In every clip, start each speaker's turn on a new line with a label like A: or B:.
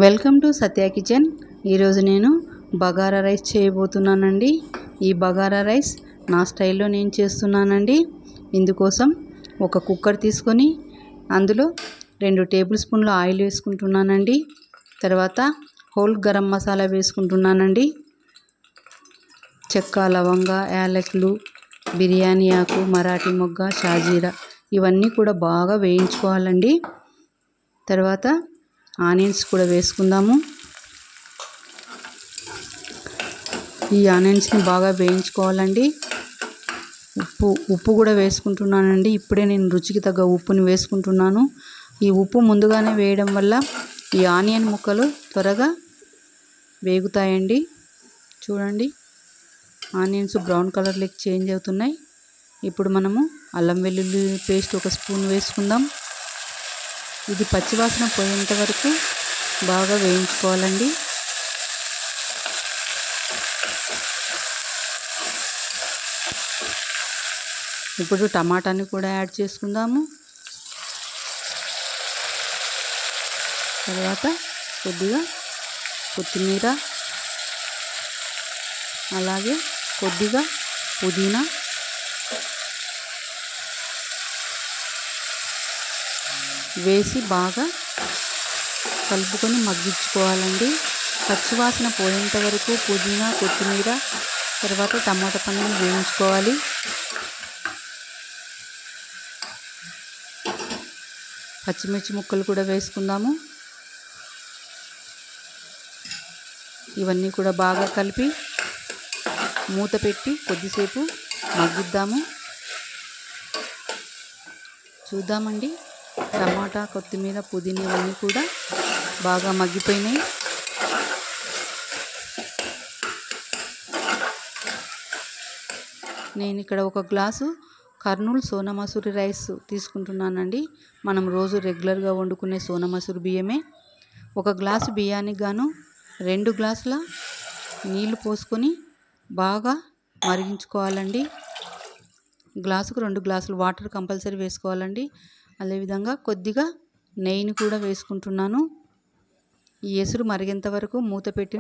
A: Welcome to Satya kitchen. ఈరోజు నేను bagara rice చేయబోతున్నానండి. ఈ బగారా రైస్ నా స్టైల్లో నేను చేస్తున్నానండి. ఇందుకోసం ఒక కుక్కర్ తీసుకొని అందులో 2 టేబుల్ స్పూన్ల ఆయిల్ వేసుకుంటున్నానండి. తర్వాత హోల్ గరం మసాలా వేసుకుంటున్నానండి. చెక్క, లవంగ, యాలకులు, బిర్యానీ ఆకు, మరాఠీ మొగ్గ, షాజీరా ఇవన్నీ కూడా బాగా వేయించుకోవాలండి. తర్వాత ఆనియన్స్ కూడా వేసుకుందాము. ఈ ఆనియన్స్ని బాగా వేయించుకోవాలండి. ఉప్పు కూడా వేసుకుంటున్నానండి. ఇప్పుడే నేను రుచికి తగ్గ ఉప్పుని వేసుకుంటున్నాను. ఈ ఉప్పు ముందుగానే వేయడం వల్ల ఈ ఆనియన్ ముక్కలు త్వరగా వేగుతాయండి. చూడండి, ఆనియన్స్ బ్రౌన్ కలర్లోకి చేంజ్ అవుతున్నాయి. ఇప్పుడు మనము అల్లం వెల్లుల్లి పేస్ట్ 1 స్పూన్ వేసుకుందాం. ఇది పచ్చివాసన పోయేంత వరకు బాగా వేయించుకోవాలండి. ఇప్పుడు టమాటాని కూడా యాడ్ చేసుకుందాము. తర్వాత కొద్దిగా కొత్తిమీర, అలాగే కొద్దిగా పుదీనా, వేసి బాగా కలుపుకొని మగ్గించుకోవాలండి. పచ్చివాసన పోయేంత వరకు పుదీనా, కొత్తిమీర, తర్వాత టమాటా పండుని వేయించుకోవాలి. పచ్చిమిర్చి ముక్కలు కూడా వేసుకుందాము. ఇవన్నీ కూడా బాగా కలిపి మూత పెట్టి కొద్దిసేపు మగ్గిద్దాము. చూద్దామండి, టమాటా, కొత్తిమీర, పుదీనా ఇవన్నీ కూడా బాగా మగ్గిపోయినాయి. నేను ఇక్కడ 1 గ్లాసు కర్నూలు సోనా మసూరి రైస్ తీసుకుంటున్నానండి. మనం రోజు రెగ్యులర్గా వండుకునే సోనా మసూరి బియ్యమే. 1 గ్లాసు బియ్యానికి గాను 2 గ్లాసుల నీళ్లు పోసుకొని బాగా మరిగించుకోవాలండి. గ్లాసుకు 2 గ్లాసులు వాటర్ కంపల్సరీ వేసుకోవాలండి. అదేవిధంగా కొద్దిగా నెయ్యిని కూడా వేసుకుంటున్నాను. ఈ ఎసురు మరిగేంత వరకు మూత పెట్టి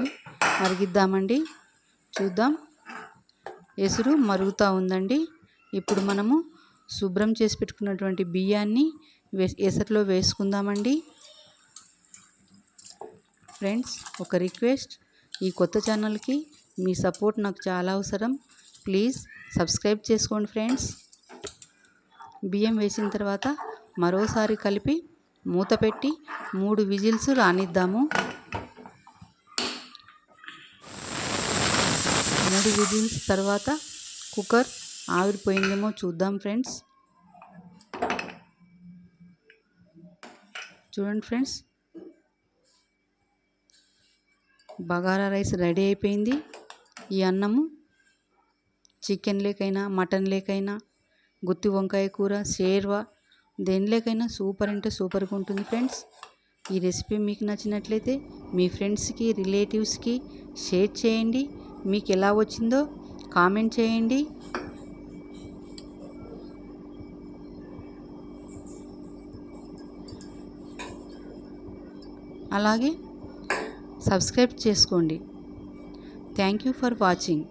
A: మరిగిద్దామండి. చూద్దాం, ఎసురు మరుగుతూ ఉందండి. ఇప్పుడు మనము శుభ్రం చేసి పెట్టుకున్నటువంటి బియ్యాన్ని ఎసరులో వేసుకుందామండి. ఫ్రెండ్స్, ఒక రిక్వెస్ట్, ఈ కొత్త ఛానల్కి మీ సపోర్ట్ నాకు చాలా అవసరం. ప్లీజ్ సబ్స్క్రైబ్ చేసుకోండి ఫ్రెండ్స్. బియ్యం వేసిన తర్వాత మరోసారి కలిపి మూత పెట్టి 3 విజిల్స్ రానిద్దాము. 3 విజిల్స్ తర్వాత కుక్కర్ ఆవిరిపోయిందేమో చూద్దాం ఫ్రెండ్స్. చూడండి ఫ్రెండ్స్, బగారా రైస్ రెడీ అయిపోయింది. ఈ అన్నము చికెన్ లేకైనా, మటన్ లేకైనా, గుత్తి వంకాయ కూర, షేర్వా దేనిలోకైనా సూపర్ అంటే సూపర్గా ఉంటుంది ఫ్రెండ్స్. ఈ రెసిపీ మీకు నచ్చినట్లయితే మీ ఫ్రెండ్స్కి, రిలేటివ్స్కి షేర్ చేయండి. మీకు ఎలా వచ్చిందో కామెంట్ చేయండి. అలాగే సబ్స్క్రైబ్ చేసుకోండి. Thank you for watching.